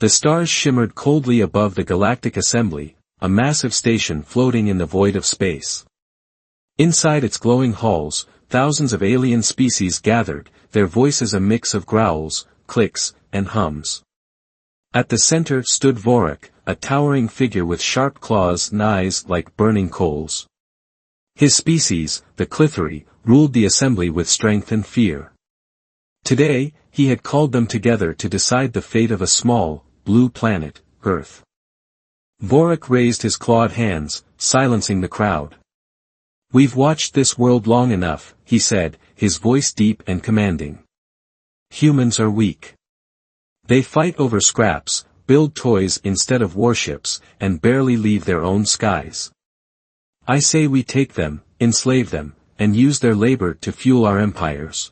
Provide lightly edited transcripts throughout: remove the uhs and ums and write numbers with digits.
The stars shimmered coldly above the galactic assembly, a massive station floating in the void of space. Inside its glowing halls, thousands of alien species gathered, their voices a mix of growls, clicks, and hums. At the center stood Vorik, a towering figure with sharp claws and eyes like burning coals. His species, the Clithery, ruled the assembly with strength and fear. Today, he had called them together to decide the fate of a small, blue planet, Earth. Vorik raised his clawed hands, silencing the crowd. "We've watched this world long enough," he said, his voice deep and commanding. "Humans are weak. They fight over scraps, build toys instead of warships, and barely leave their own skies. I say we take them, enslave them, and use their labor to fuel our empires."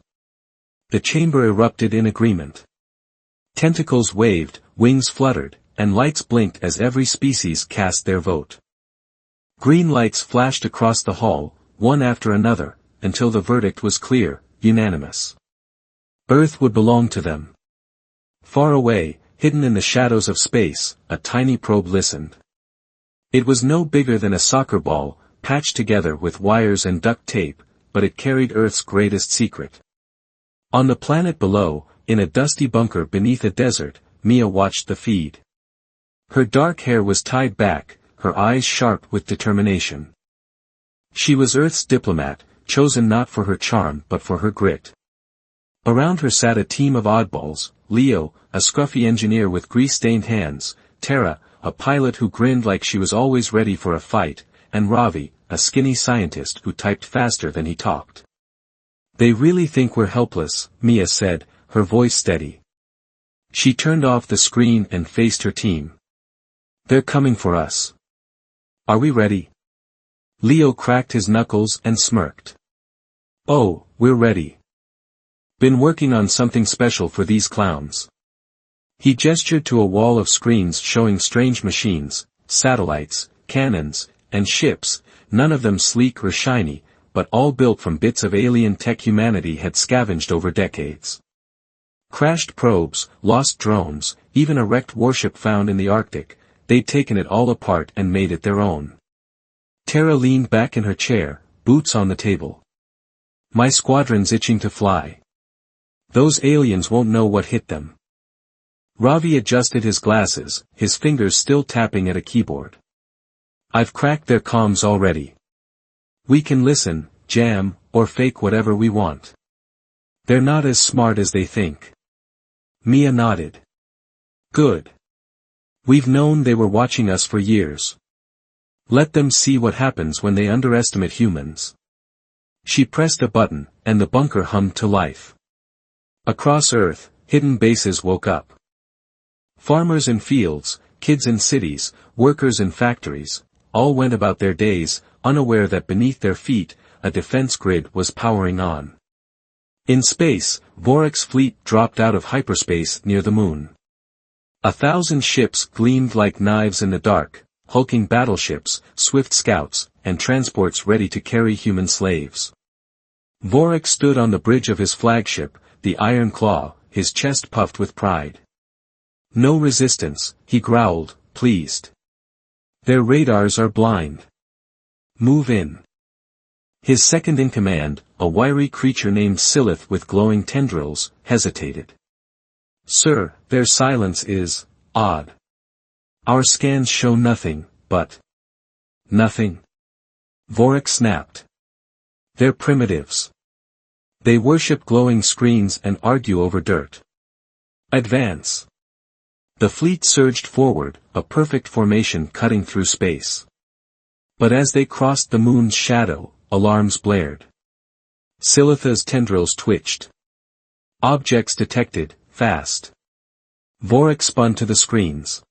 The chamber erupted in agreement. Tentacles waved, wings fluttered, and lights blinked as every species cast their vote. Green lights flashed across the hall, one after another, until the verdict was clear, unanimous. Earth would belong to them. Far away, hidden in the shadows of space, a tiny probe listened. It was no bigger than a soccer ball, patched together with wires and duct tape, but it carried Earth's greatest secret. On the planet below, in a dusty bunker beneath a desert, Mia watched the feed. Her dark hair was tied back, her eyes sharp with determination. She was Earth's diplomat, chosen not for her charm but for her grit. Around her sat a team of oddballs: Leo, a scruffy engineer with grease-stained hands, Tara, a pilot who grinned like she was always ready for a fight, and Ravi, a skinny scientist who typed faster than he talked. "They really think we're helpless," Mia said, her voice steady. She turned off the screen and faced her team. "They're coming for us. Are we ready?" Leo cracked his knuckles and smirked. "Oh, we're ready. Been working on something special for these clowns." He gestured to a wall of screens showing strange machines, satellites, cannons, and ships, none of them sleek or shiny, but all built from bits of alien tech humanity had scavenged over decades. Crashed probes, lost drones, even a wrecked warship found in the Arctic, they'd taken it all apart and made it their own. Tara leaned back in her chair, boots on the table. "My squadron's itching to fly. Those aliens won't know what hit them." Ravi adjusted his glasses, his fingers still tapping at a keyboard. "I've cracked their comms already. We can listen, jam, or fake whatever we want. They're not as smart as they think." Mia nodded. "Good. We've known they were watching us for years. Let them see what happens when they underestimate humans." She pressed a button, and the bunker hummed to life. Across Earth, hidden bases woke up. Farmers in fields, kids in cities, workers in factories, all went about their days, unaware that beneath their feet, a defense grid was powering on. In space, Vorik's fleet dropped out of hyperspace near the moon. 1,000 ships gleamed like knives in the dark, hulking battleships, swift scouts, and transports ready to carry human slaves. Vorik stood on the bridge of his flagship, the Iron Claw, his chest puffed with pride. "No resistance," he growled, pleased. "Their radars are blind. Move in." His second-in-command, a wiry creature named Silith with glowing tendrils, hesitated. "Sir, their silence is odd. Our scans show nothing, but—" "Nothing?" Vorik snapped. "They're primitives. They worship glowing screens and argue over dirt. Advance." The fleet surged forward, a perfect formation cutting through space. But as they crossed the moon's shadow, alarms blared. Silitha's tendrils twitched. "Objects detected, fast." Vorik spun to the screens.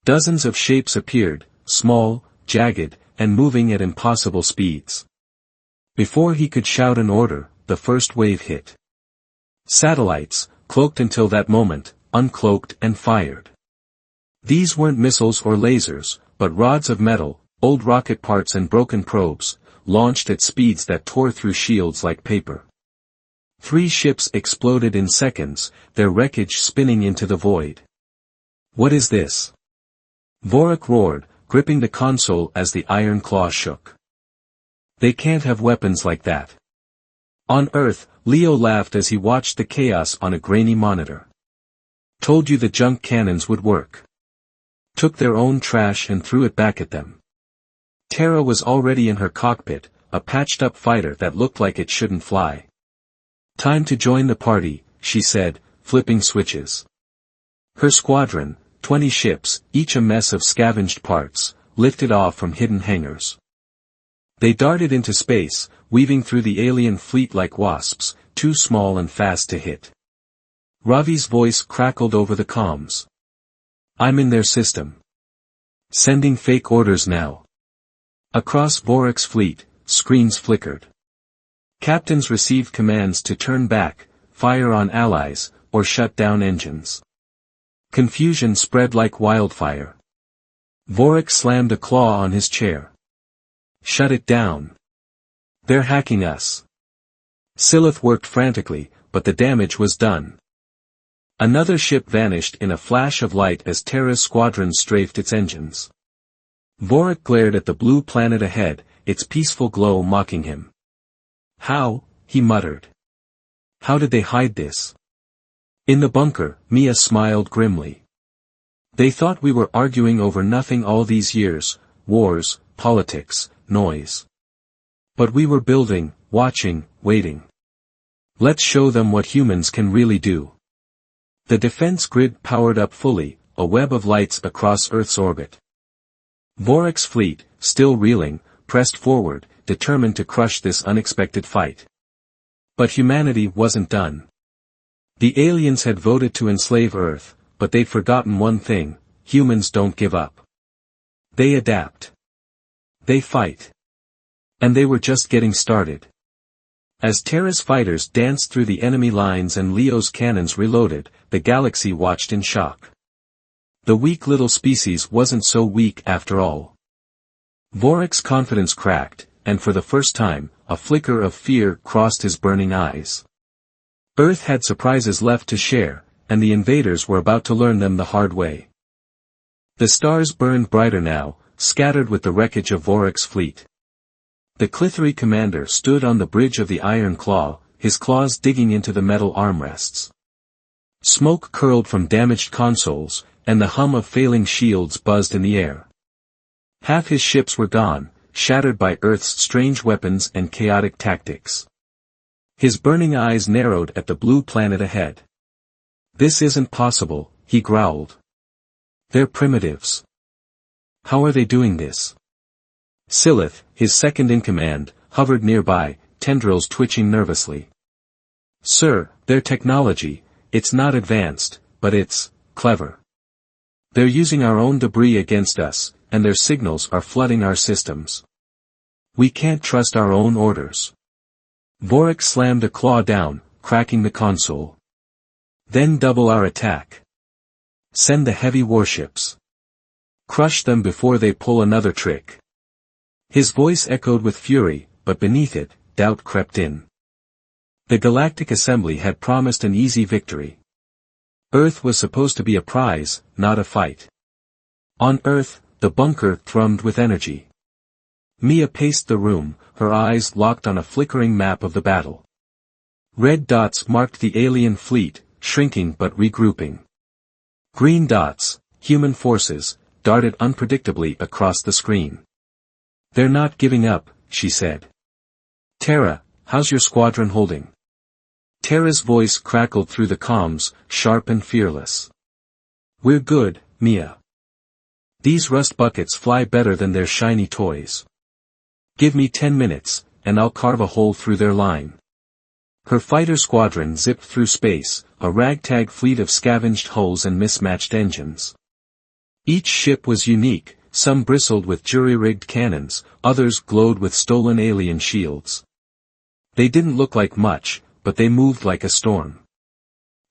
Dozens of shapes appeared, small, jagged, and moving at impossible speeds. Before he could shout an order, the first wave hit. Satellites, cloaked until that moment, uncloaked and fired. These weren't missiles or lasers, but rods of metal, old rocket parts and broken probes, launched at speeds that tore through shields like paper. 3 ships exploded in seconds, their wreckage spinning into the void. What is this? Vorik roared, gripping the console as the iron claw shook. They can't have weapons like that. On Earth, Leo laughed as he watched the chaos on a grainy monitor. Told you the junk cannons would work. Took their own trash and threw it back at them. Terra was already in her cockpit, a patched-up fighter that looked like it shouldn't fly. Time to join the party, she said, flipping switches. Her squadron, 20 ships, each a mess of scavenged parts, lifted off from hidden hangars. They darted into space, weaving through the alien fleet like wasps, too small and fast to hit. Ravi's voice crackled over the comms. I'm in their system. Sending fake orders now. Across Vorik's fleet, screens flickered. Captains received commands to turn back, fire on allies, or shut down engines. Confusion spread like wildfire. Vorik slammed a claw on his chair. Shut it down. They're hacking us. Silith worked frantically, but the damage was done. Another ship vanished in a flash of light as Terra's squadron strafed its engines. Vorik glared at the blue planet ahead, its peaceful glow mocking him. How, he muttered. How did they hide this? In the bunker, Mia smiled grimly. They thought we were arguing over nothing all these years, wars, politics, noise. But we were building, watching, waiting. Let's show them what humans can really do. The defense grid powered up fully, a web of lights across Earth's orbit. Vorik's fleet, still reeling, pressed forward, determined to crush this unexpected fight. But humanity wasn't done. The aliens had voted to enslave Earth, but they'd forgotten one thing: humans don't give up. They adapt. They fight. And they were just getting started. As Terra's fighters danced through the enemy lines and Leo's cannons reloaded, the galaxy watched in shock. The weak little species wasn't so weak after all. Vorik's confidence cracked, and for the first time, a flicker of fear crossed his burning eyes. Earth had surprises left to share, and the invaders were about to learn them the hard way. The stars burned brighter now, scattered with the wreckage of Vorik's fleet. The Clithery commander stood on the bridge of the Iron Claw, his claws digging into the metal armrests. Smoke curled from damaged consoles, and the hum of failing shields buzzed in the air. Half his ships were gone, shattered by Earth's strange weapons and chaotic tactics. His burning eyes narrowed at the blue planet ahead. This isn't possible, he growled. They're primitives. How are they doing this? Silith, his second-in-command, hovered nearby, tendrils twitching nervously. Sir, their technology, it's not advanced, but it's clever. They're using our own debris against us, and their signals are flooding our systems. We can't trust our own orders. Vorik slammed a claw down, cracking the console. Then double our attack. Send the heavy warships. Crush them before they pull another trick. His voice echoed with fury, but beneath it, doubt crept in. The Galactic Assembly had promised an easy victory. Earth was supposed to be a prize, not a fight. On Earth, the bunker thrummed with energy. Mia paced the room, her eyes locked on a flickering map of the battle. Red dots marked the alien fleet, shrinking but regrouping. Green dots, human forces, darted unpredictably across the screen. They're not giving up, she said. Terra, how's your squadron holding? Terra's voice crackled through the comms, sharp and fearless. We're good, Mia. These rust buckets fly better than their shiny toys. Give me 10 minutes, and I'll carve a hole through their line. Her fighter squadron zipped through space, a ragtag fleet of scavenged hulls and mismatched engines. Each ship was unique, some bristled with jury-rigged cannons, others glowed with stolen alien shields. They didn't look like much, but they moved like a storm.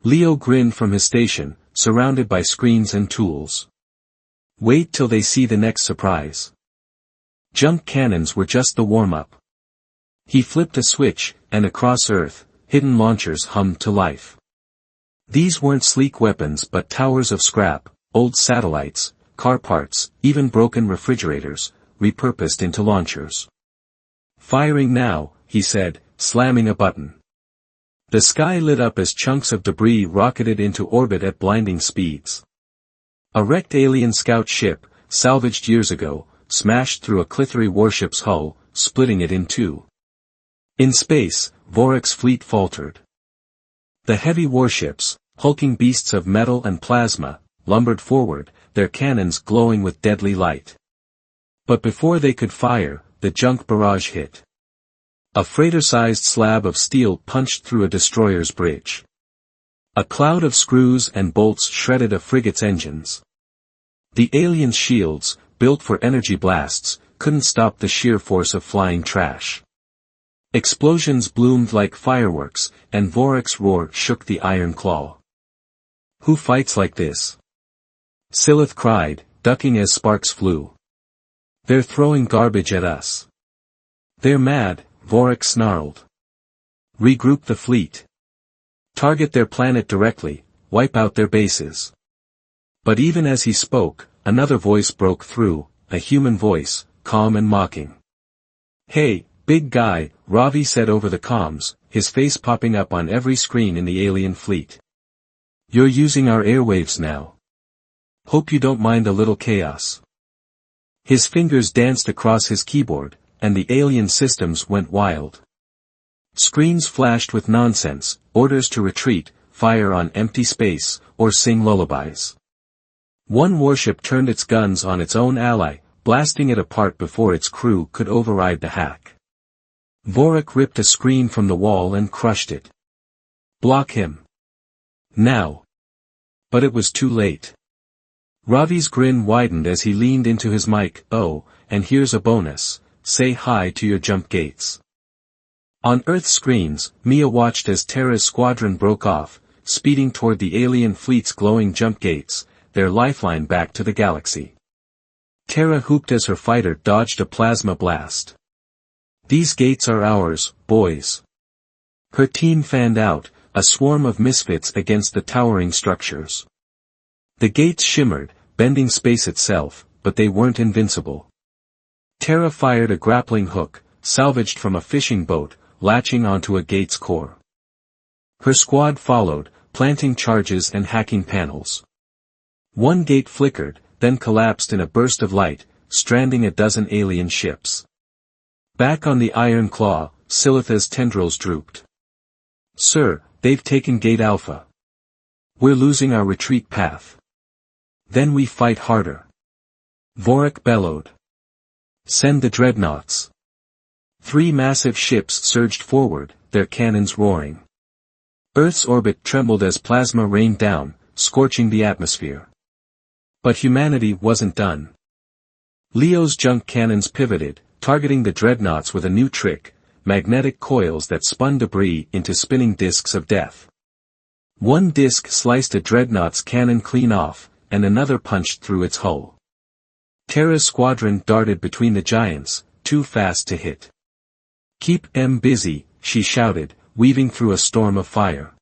Leo grinned from his station, surrounded by screens and tools. Wait till they see the next surprise. Junk cannons were just the warm-up. He flipped a switch, and across Earth, hidden launchers hummed to life. These weren't sleek weapons but towers of scrap, old satellites, car parts, even broken refrigerators, repurposed into launchers. "Firing now," he said, slamming a button. The sky lit up as chunks of debris rocketed into orbit at blinding speeds. A wrecked alien scout ship, salvaged years ago, smashed through a Clithery warship's hull, splitting it in two. In space, Vorek's fleet faltered. The heavy warships, hulking beasts of metal and plasma, lumbered forward, their cannons glowing with deadly light. But before they could fire, the junk barrage hit. A freighter-sized slab of steel punched through a destroyer's bridge. A cloud of screws and bolts shredded a frigate's engines. The aliens' shields, built for energy blasts, couldn't stop the sheer force of flying trash. Explosions bloomed like fireworks, and Vorek's roar shook the iron claw. "Who fights like this?" Silith cried, ducking as sparks flew. "They're throwing garbage at us." "They're mad," Vorek snarled. "Regroup the fleet. Target their planet directly, wipe out their bases." But even as he spoke, another voice broke through, a human voice, calm and mocking. "Hey, big guy," Ravi said over the comms, his face popping up on every screen in the alien fleet. "You're using our airwaves now. Hope you don't mind a little chaos." His fingers danced across his keyboard, and the alien systems went wild. Screens flashed with nonsense, orders to retreat, fire on empty space, or sing lullabies. One warship turned its guns on its own ally, blasting it apart before its crew could override the hack. Vorek ripped a screen from the wall and crushed it. "Block him. Now." But it was too late. Ravi's grin widened as he leaned into his mic. "Oh, and here's a bonus. Say hi to your jump gates." On Earth's screens, Mia watched as Terra's squadron broke off, speeding toward the alien fleet's glowing jump gates, their lifeline back to the galaxy. Terra whooped as her fighter dodged a plasma blast. "These gates are ours, boys." Her team fanned out, a swarm of misfits against the towering structures. The gates shimmered, bending space itself, but they weren't invincible. Terra fired a grappling hook, salvaged from a fishing boat, latching onto a gate's core. Her squad followed, planting charges and hacking panels. One gate flickered, then collapsed in a burst of light, stranding a dozen alien ships. Back on the Iron Claw, Silitha's tendrils drooped. "Sir, they've taken Gate Alpha. We're losing our retreat path." "Then we fight harder." Vorek bellowed. "Send the dreadnoughts." 3 massive ships surged forward, their cannons roaring. Earth's orbit trembled as plasma rained down, scorching the atmosphere. But humanity wasn't done. Leo's junk cannons pivoted, targeting the dreadnoughts with a new trick, magnetic coils that spun debris into spinning discs of death. One disc sliced a dreadnought's cannon clean off, and another punched through its hull. Terra's squadron darted between the giants, too fast to hit. "Keep them busy," she shouted, weaving through a storm of fire.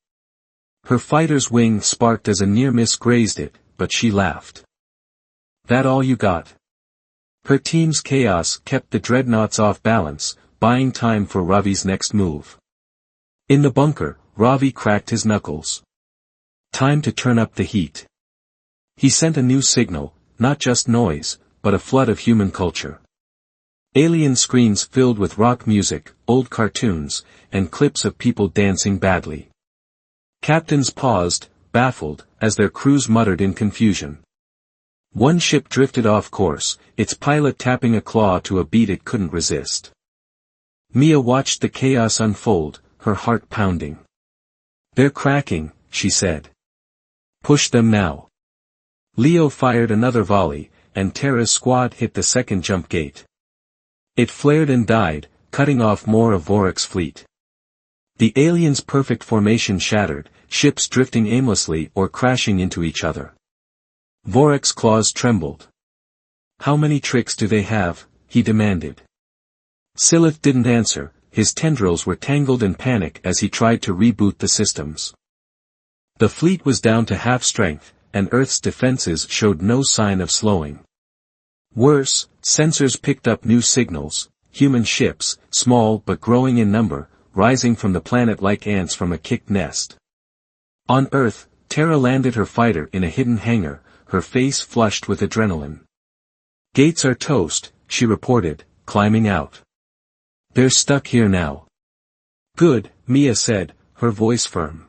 Her fighter's wing sparked as a near miss grazed it, but she laughed. "That all you got?" Her team's chaos kept the dreadnoughts off balance, buying time for Ravi's next move. In the bunker, Ravi cracked his knuckles. Time to turn up the heat. He sent a new signal, not just noise, but a flood of human culture. Alien screens filled with rock music, old cartoons, and clips of people dancing badly. Captains paused, baffled, as their crews muttered in confusion. One ship drifted off course, its pilot tapping a claw to a beat it couldn't resist. Mia watched the chaos unfold, her heart pounding. "They're cracking," she said. "Push them now." Leo fired another volley, and Terra's squad hit the second jump gate. It flared and died, cutting off more of Vorek's fleet. The aliens' perfect formation shattered, ships drifting aimlessly or crashing into each other. Vorek's claws trembled. "How many tricks do they have?" he demanded. Silith didn't answer, his tendrils were tangled in panic as he tried to reboot the systems. The fleet was down to half strength, and Earth's defenses showed no sign of slowing. Worse, sensors picked up new signals, human ships, small but growing in number, rising from the planet like ants from a kicked nest. On Earth, Terra landed her fighter in a hidden hangar, her face flushed with adrenaline. "Gates are toast," she reported, climbing out. "They're stuck here now." "Good," Mia said, her voice firm.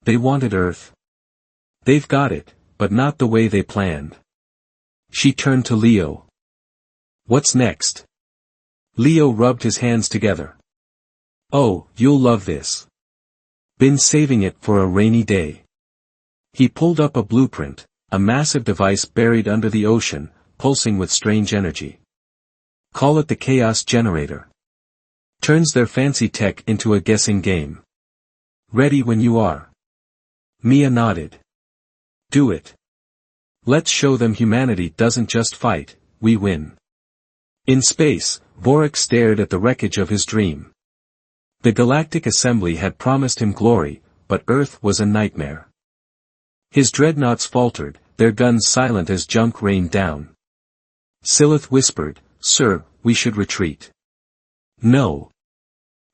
"They wanted Earth. They've got it, but not the way they planned." She turned to Leo. "What's next?" Leo rubbed his hands together. "Oh, you'll love this. Been saving it for a rainy day." He pulled up a blueprint, a massive device buried under the ocean, pulsing with strange energy. "Call it the Chaos Generator. Turns their fancy tech into a guessing game. Ready when you are." Mia nodded. "Do it. Let's show them humanity doesn't just fight, we win." In space, Vorik stared at the wreckage of his dream. The Galactic Assembly had promised him glory, but Earth was a nightmare. His dreadnoughts faltered, their guns silent as junk rained down. Silith whispered, "Sir, we should retreat." "No."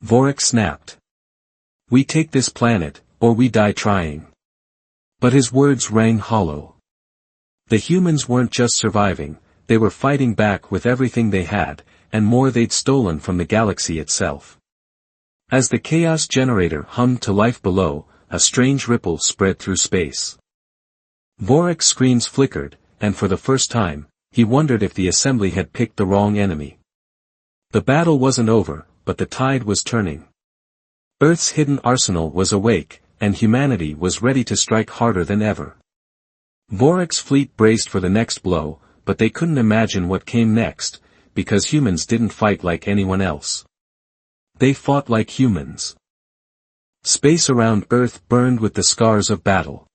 Vorik snapped. "We take this planet, or we die trying." But his words rang hollow. The humans weren't just surviving, they were fighting back with everything they had, and more they'd stolen from the galaxy itself. As the Chaos Generator hummed to life below, a strange ripple spread through space. Vorik's screens flickered, and for the first time, he wondered if the assembly had picked the wrong enemy. The battle wasn't over, but the tide was turning. Earth's hidden arsenal was awake, and humanity was ready to strike harder than ever. Vorik's fleet braced for the next blow, but they couldn't imagine what came next, because humans didn't fight like anyone else. They fought like humans. Space around Earth burned with the scars of battle.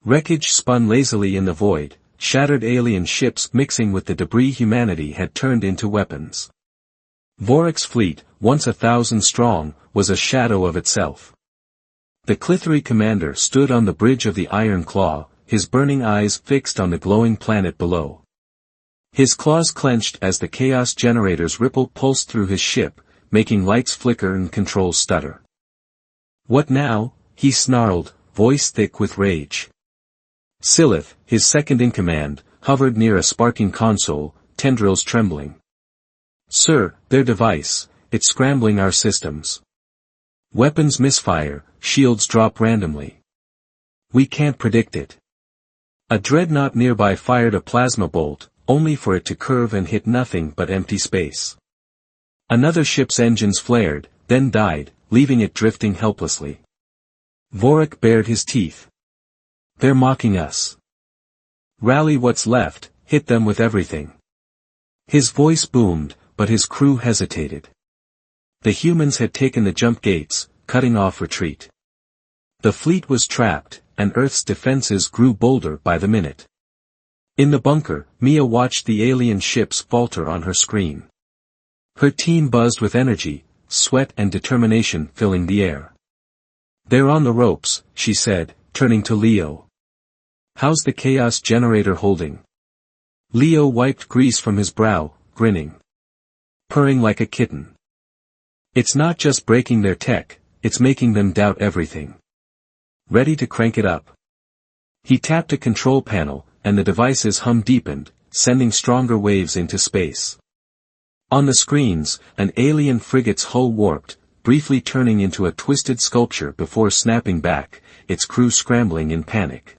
Wreckage spun lazily in the void, shattered alien ships mixing with the debris humanity had turned into weapons. Vorik's fleet, once 1,000 strong, was a shadow of itself. The Clithery commander stood on the bridge of the Iron Claw, his burning eyes fixed on the glowing planet below. His claws clenched as the Chaos Generator's ripple pulsed through his ship, making lights flicker and controls stutter. "What now?" he snarled, voice thick with rage. Silith, his second-in-command, hovered near a sparking console, tendrils trembling. "Sir, their device, it's scrambling our systems. Weapons misfire, shields drop randomly. We can't predict it." A dreadnought nearby fired a plasma bolt, only for it to curve and hit nothing but empty space. Another ship's engines flared, then died, leaving it drifting helplessly. Vorik bared his teeth. "They're mocking us. Rally what's left, hit them with everything." His voice boomed, but his crew hesitated. The humans had taken the jump gates, cutting off retreat. The fleet was trapped, and Earth's defenses grew bolder by the minute. In the bunker, Mia watched the alien ships falter on her screen. Her team buzzed with energy, sweat and determination filling the air. "They're on the ropes," she said, turning to Leo. "How's the Chaos Generator holding?" Leo wiped grease from his brow, grinning. Purring like a kitten. "It's not just breaking their tech, it's making them doubt everything. Ready to crank it up." He tapped a control panel, and the device's hum deepened, sending stronger waves into space. On the screens, an alien frigate's hull warped, briefly turning into a twisted sculpture before snapping back, its crew scrambling in panic.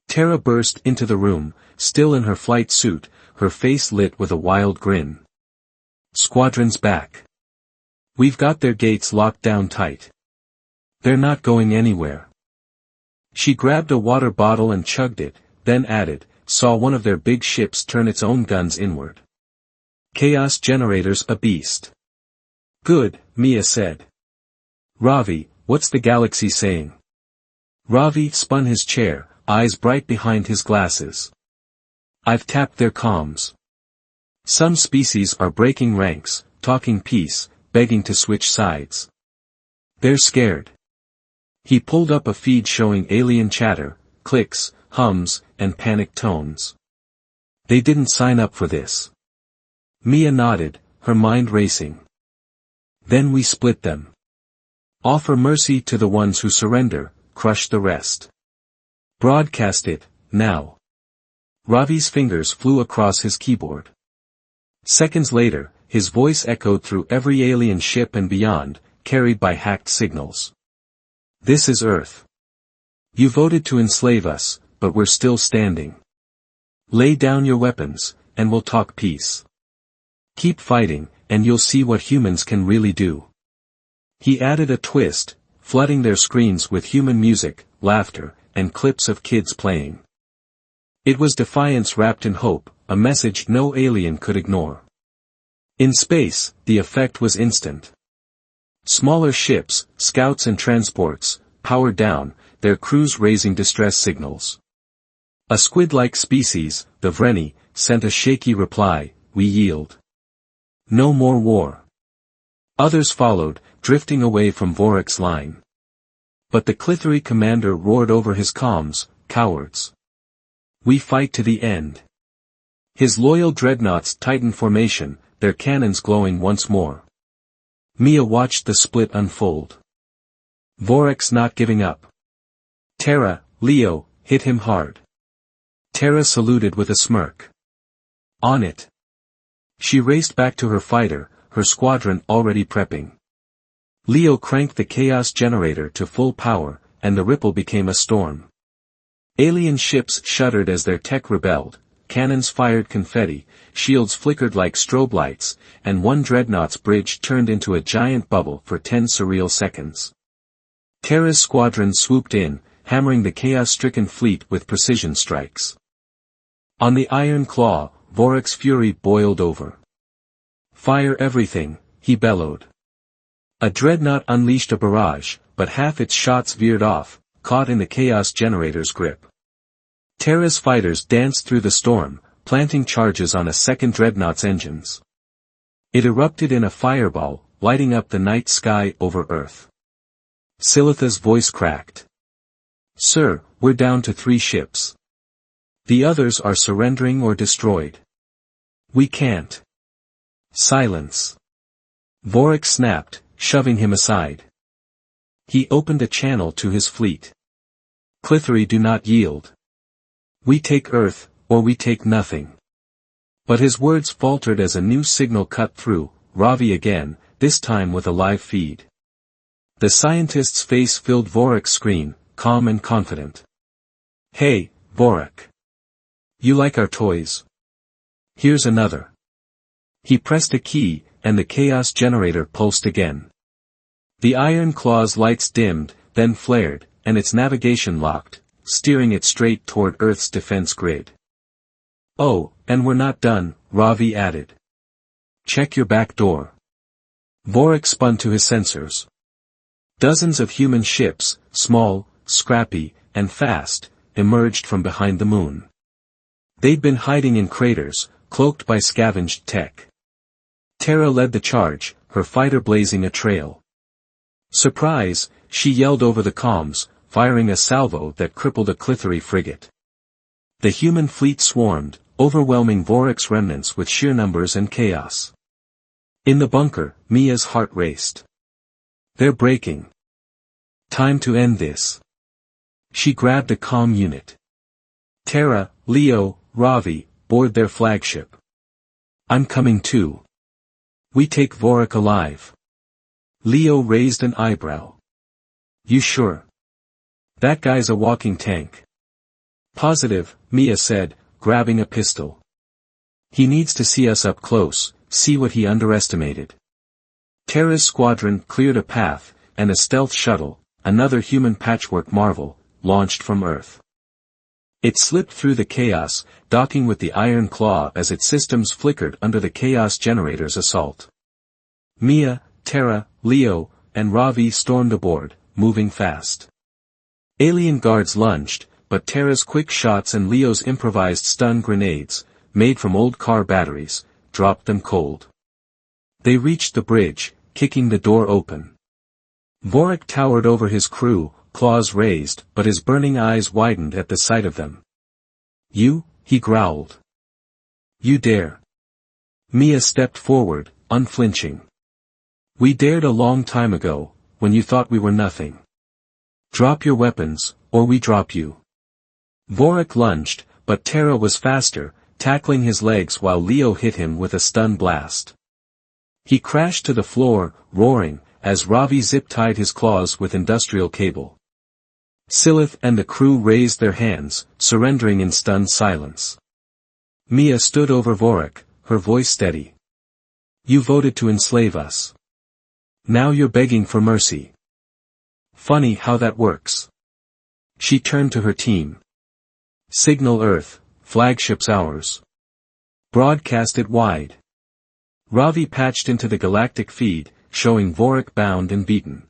Terra burst into the room, still in her flight suit, her face lit with a wild grin. "Squadron's back. We've got their gates locked down tight. They're not going anywhere." She grabbed a water bottle and chugged it, then added, "Saw one of their big ships turn its own guns inward. Chaos Generator's a beast." "Good," Mia said. "Ravi, what's the galaxy saying?" Ravi spun his chair, eyes bright behind his glasses. "I've tapped their comms. Some species are breaking ranks, talking peace, begging to switch sides. They're scared." He pulled up a feed showing alien chatter, clicks, hums, and panicked tones. They didn't sign up for this. Mia nodded, her mind racing. Then we split them. Offer mercy to the ones who surrender, crush the rest. Broadcast it, now. Ravi's fingers flew across his keyboard. Seconds later, his voice echoed through every alien ship and beyond, carried by hacked signals. This is Earth. You voted to enslave us, but we're still standing. Lay down your weapons, and we'll talk peace. Keep fighting, and you'll see what humans can really do. He added a twist, flooding their screens with human music, laughter, and clips of kids playing. It was defiance wrapped in hope, a message no alien could ignore. In space, the effect was instant. Smaller ships, scouts and transports, powered down, their crews raising distress signals. A squid-like species, the Vreni, sent a shaky reply, "We yield. No more war." Others followed, drifting away from Vorek's line. But the Clithery commander roared over his comms, "Cowards. We fight to the end." His loyal dreadnoughts tightened formation, their cannons glowing once more. Mia watched the split unfold. Vorek's not giving up. Terra, Leo, hit him hard. Terra saluted with a smirk. On it. She raced back to her fighter, her squadron already prepping. Leo cranked the chaos generator to full power, and the ripple became a storm. Alien ships shuddered as their tech rebelled, cannons fired confetti, shields flickered like strobe lights, and one dreadnought's bridge turned into a giant bubble for 10 surreal seconds. Terra's squadron swooped in, hammering the chaos-stricken fleet with precision strikes. On the Iron Claw, Vorek's fury boiled over. "Fire everything," he bellowed. A dreadnought unleashed a barrage, but half its shots veered off, caught in the chaos generator's grip. Terra's fighters danced through the storm, planting charges on a second dreadnought's engines. It erupted in a fireball, lighting up the night sky over Earth. Silitha's voice cracked. "Sir, we're down to 3 ships. The others are surrendering or destroyed. We can't." Silence. Vorek snapped, shoving him aside. He opened a channel to his fleet. "Clithery do not yield. We take Earth, or we take nothing." But his words faltered as a new signal cut through, Ravi again, this time with a live feed. The scientist's face filled Vorek's screen, calm and confident. "Hey, Vorek. You like our toys? Here's another." He pressed a key, and the chaos generator pulsed again. The Iron Claw's lights dimmed, then flared, and its navigation locked, steering it straight toward Earth's defense grid. "Oh, and we're not done," Ravi added. "Check your back door." Vorek spun to his sensors. Dozens of human ships, small, scrappy, and fast, emerged from behind the moon. They'd been hiding in craters, cloaked by scavenged tech. Terra led the charge, her fighter blazing a trail. "Surprise," she yelled over the comms, firing a salvo that crippled a Clithery frigate. The human fleet swarmed, overwhelming Vorek's remnants with sheer numbers and chaos. In the bunker, Mia's heart raced. "They're breaking. Time to end this." She grabbed a comm unit. Terra, Leo, Ravi, board their flagship. "I'm coming too. We take Vorek alive." Leo raised an eyebrow. "You sure? That guy's a walking tank." "Positive," Mia said, grabbing a pistol. "He needs to see us up close, see what he underestimated." Terra's squadron cleared a path, and a stealth shuttle, another human patchwork marvel, launched from Earth. It slipped through the chaos, docking with the Iron Claw as its systems flickered under the chaos generator's assault. Mia, Terra, Leo, and Ravi stormed aboard, moving fast. Alien guards lunged, but Terra's quick shots and Leo's improvised stun grenades, made from old car batteries, dropped them cold. They reached the bridge, kicking the door open. Vorek towered over his crew, claws raised, but his burning eyes widened at the sight of them. "You?" he growled. "You dare?" Mia stepped forward, unflinching. "We dared a long time ago, when you thought we were nothing. Drop your weapons, or we drop you." Vorik lunged, but Terra was faster, tackling his legs while Leo hit him with a stun blast. He crashed to the floor, roaring, as Ravi zip-tied his claws with industrial cable. Silith and the crew raised their hands, surrendering in stunned silence. Mia stood over Vorik, her voice steady. "You voted to enslave us. Now you're begging for mercy. Funny how that works." She turned to her team. "Signal Earth, flagship's ours. Broadcast it wide." Ravi patched into the galactic feed, showing Vorik bound and beaten.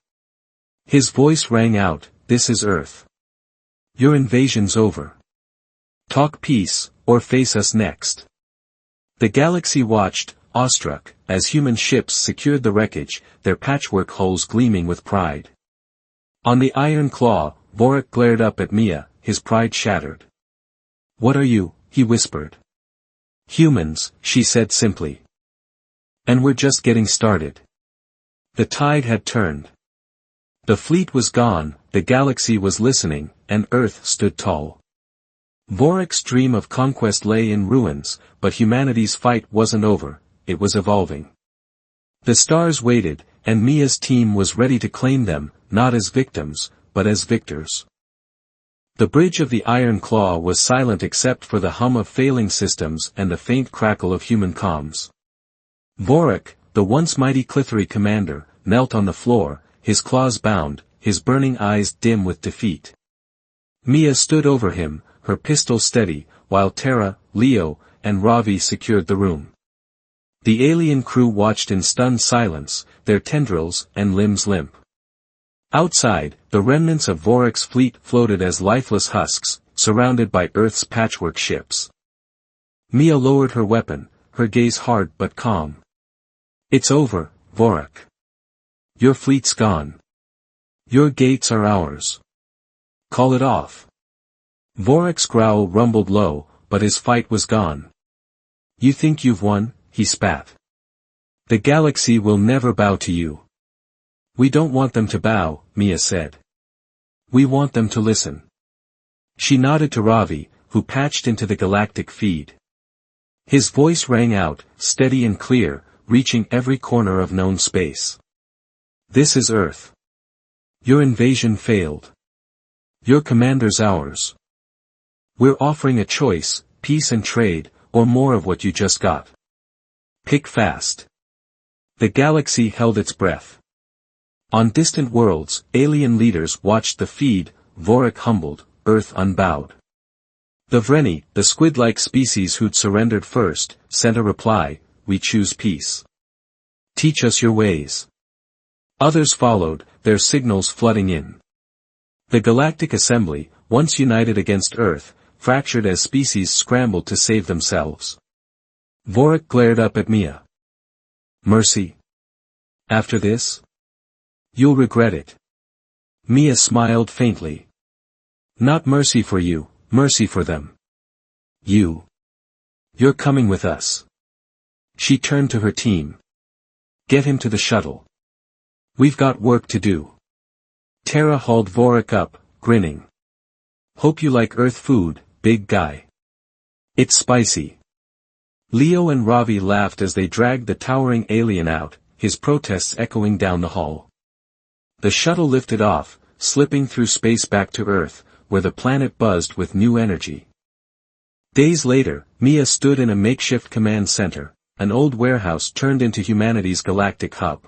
His voice rang out, "This is Earth. Your invasion's over. Talk peace, or face us next." The galaxy watched, awestruck, as human ships secured the wreckage, their patchwork hulls gleaming with pride. On the Iron Claw, Vorik glared up at Mia, his pride shattered. "What are you?" he whispered. "Humans," she said simply. "And we're just getting started." The tide had turned. The fleet was gone, the galaxy was listening, and Earth stood tall. Vorik's dream of conquest lay in ruins, but humanity's fight wasn't over, it was evolving. The stars waited, and Mia's team was ready to claim them, not as victims, but as victors. The bridge of the Iron Claw was silent except for the hum of failing systems and the faint crackle of human comms. Vorik, the once mighty Clithery commander, knelt on the floor, his claws bound, his burning eyes dim with defeat. Mia stood over him, her pistol steady, while Terra, Leo, and Ravi secured the room. The alien crew watched in stunned silence, their tendrils and limbs limp. Outside, the remnants of Vorik's fleet floated as lifeless husks, surrounded by Earth's patchwork ships. Mia lowered her weapon, her gaze hard but calm. "It's over, Vorik. Your fleet's gone. Your gates are ours. Call it off." Vorik's growl rumbled low, but his fight was gone. "You think you've won?" he spat. "The galaxy will never bow to you." "We don't want them to bow," Mia said. "We want them to listen." She nodded to Ravi, who patched into the galactic feed. His voice rang out, steady and clear, reaching every corner of known space. "This is Earth. Your invasion failed. Your commander's ours. We're offering a choice, peace and trade, or more of what you just got. Pick fast." The galaxy held its breath. On distant worlds, alien leaders watched the feed, Vorik humbled, Earth unbowed. The Vreni, the squid-like species who'd surrendered first, sent a reply, "We choose peace. Teach us your ways." Others followed, their signals flooding in. The Galactic Assembly, once united against Earth, fractured as species scrambled to save themselves. Vorik glared up at Mia. "Mercy? After this? You'll regret it." Mia smiled faintly. "Not mercy for you, mercy for them. You're coming with us." She turned to her team. "Get him to the shuttle. We've got work to do." Terra hauled Vorik up, grinning. "Hope you like Earth food, big guy. It's spicy." Leo and Ravi laughed as they dragged the towering alien out, his protests echoing down the hall. The shuttle lifted off, slipping through space back to Earth, where the planet buzzed with new energy. Days later, Mia stood in a makeshift command center, an old warehouse turned into humanity's galactic hub.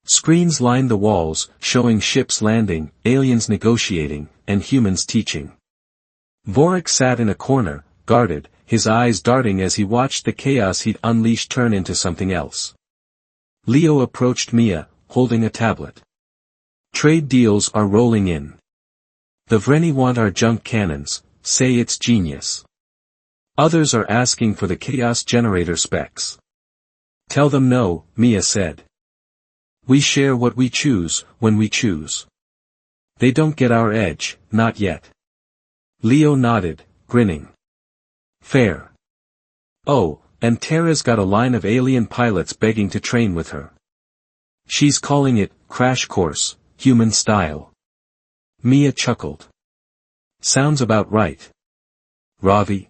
Screens lined the walls, showing ships landing, aliens negotiating, and humans teaching. Vorik sat in a corner, guarded, his eyes darting as he watched the chaos he'd unleashed turn into something else. Leo approached Mia, holding a tablet. "Trade deals are rolling in. The Vreni want our junk cannons, say it's genius. Others are asking for the chaos generator specs. Tell them no," Mia said. "We share what we choose, when we choose." They don't get our edge, not yet. Leo nodded, grinning. Fair. Oh, and Tara's got a line of alien pilots begging to train with her. She's calling it, Crash Course, Human Style. Mia chuckled. Sounds about right. Ravi?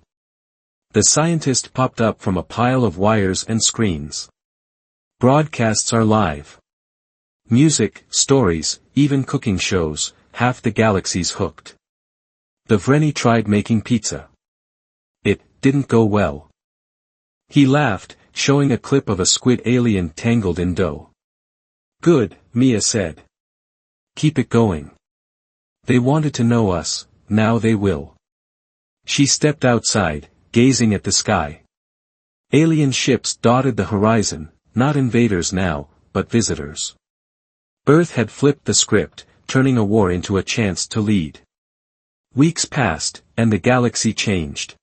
The scientist popped up from a pile of wires and screens. Broadcasts are live. Music, stories, even cooking shows, half the galaxy's hooked. The Vreni tried making pizza. It didn't go well. He laughed, showing a clip of a squid alien tangled in dough. Good, Mia said. Keep it going. They wanted to know us, now they will. She stepped outside, gazing at the sky. Alien ships dotted the horizon, not invaders now, but visitors. Earth had flipped the script, turning a war into a chance to lead. Weeks passed, and the galaxy changed.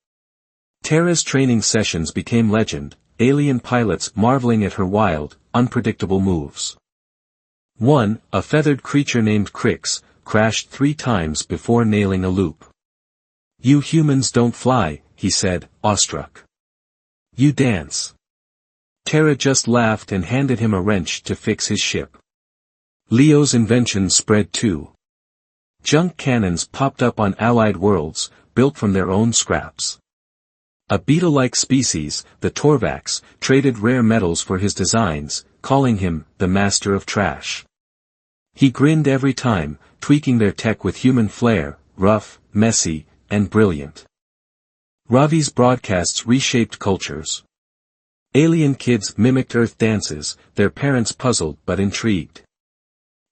Tara's training sessions became legend, alien pilots marveling at her wild, unpredictable moves. One, a feathered creature named Crix, crashed 3 times before nailing a loop. You humans don't fly, he said, awestruck. You dance. Tara just laughed and handed him a wrench to fix his ship. Leo's invention spread too. Junk cannons popped up on allied worlds, built from their own scraps. A beetle-like species, the Torvax, traded rare metals for his designs, calling him the master of trash. He grinned every time, tweaking their tech with human flair, rough, messy, and brilliant. Ravi's broadcasts reshaped cultures. Alien kids mimicked Earth dances, their parents puzzled but intrigued.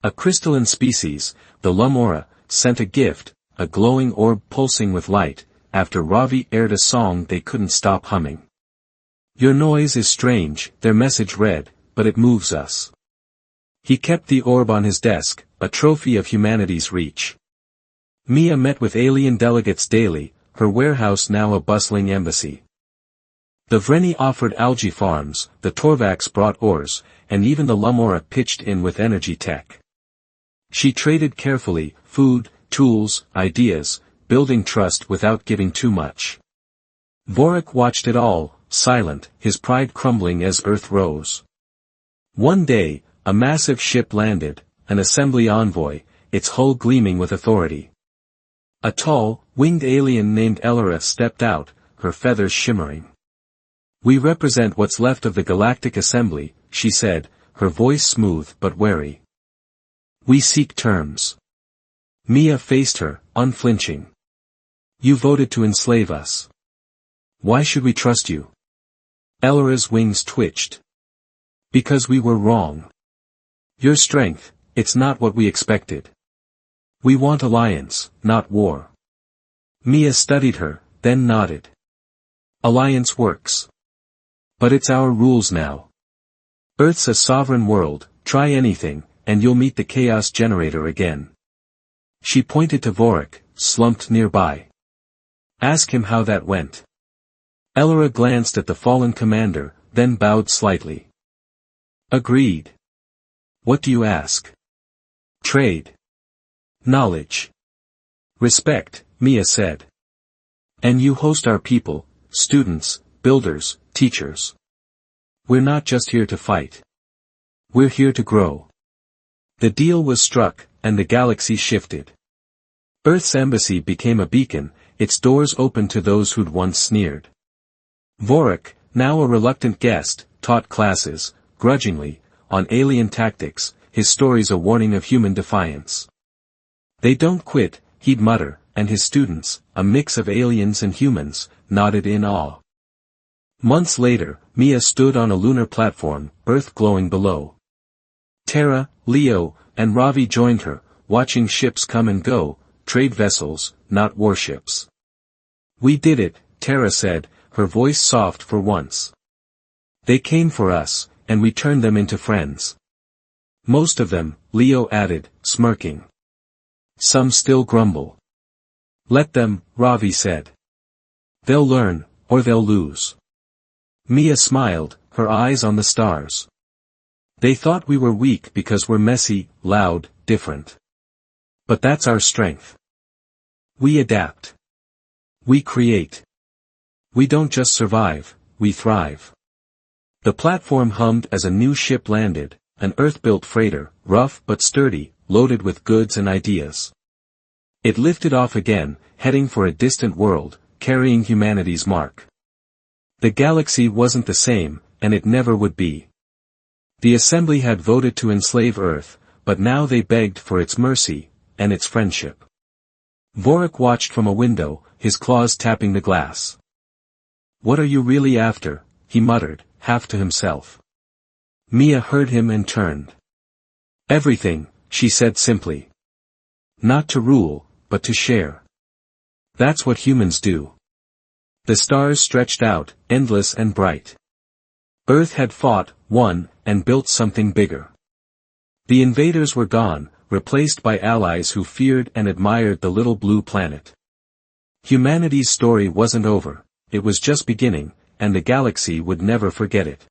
A crystalline species, the Lumora, sent a gift, a glowing orb pulsing with light, after Ravi aired a song they couldn't stop humming. Your noise is strange, their message read, but it moves us. He kept the orb on his desk, a trophy of humanity's reach. Mia met with alien delegates daily, her warehouse now a bustling embassy. The Vreni offered algae farms, the Torvax brought ores, and even the Lumora pitched in with energy tech. She traded carefully, food, tools, ideas, building trust without giving too much. Vorik watched it all, silent, his pride crumbling as Earth rose. One day, a massive ship landed, an assembly envoy, its hull gleaming with authority. A tall, winged alien named Elora stepped out, her feathers shimmering. We represent what's left of the Galactic Assembly, she said, her voice smooth but wary. We seek terms. Mia faced her, unflinching. You voted to enslave us. Why should we trust you? Elora's wings twitched. Because we were wrong. Your strength, it's not what we expected. We want alliance, not war. Mia studied her, then nodded. Alliance works. But it's our rules now. Earth's a sovereign world, try anything, and you'll meet the chaos generator again. She pointed to Vorik, slumped nearby. Ask him how that went. Elora glanced at the fallen commander, then bowed slightly. Agreed. What do you ask? Trade. Knowledge. Respect, Mia said. And you host our people, students, builders, teachers. We're not just here to fight. We're here to grow. The deal was struck, and the galaxy shifted. Earth's embassy became a beacon, its doors opened to those who'd once sneered. Vorik, now a reluctant guest, taught classes, grudgingly, on alien tactics, his stories a warning of human defiance. They don't quit, he'd mutter, and his students, a mix of aliens and humans, nodded in awe. Months later, Mia stood on a lunar platform, Earth glowing below. Tara, Leo, and Ravi joined her, watching ships come and go, trade vessels, not warships. We did it, Tara said, her voice soft for once. They came for us, and we turned them into friends. Most of them, Leo added, smirking. Some still grumble. Let them, Ravi said. They'll learn, or they'll lose. Mia smiled, her eyes on the stars. They thought we were weak because we're messy, loud, different. But that's our strength. We adapt. We create. We don't just survive, we thrive. The platform hummed as a new ship landed, an Earth-built freighter, rough but sturdy, loaded with goods and ideas. It lifted off again, heading for a distant world, carrying humanity's mark. The galaxy wasn't the same, and it never would be. The Assembly had voted to enslave Earth, but now they begged for its mercy, and its friendship. Vorik watched from a window, his claws tapping the glass. "What are you really after?" he muttered, half to himself. Mia heard him and turned. "Everything," she said simply. "Not to rule, but to share. That's what humans do." The stars stretched out, endless and bright. Earth had fought, won, and built something bigger. The invaders were gone, replaced by allies who feared and admired the little blue planet. Humanity's story wasn't over, it was just beginning, and the galaxy would never forget it.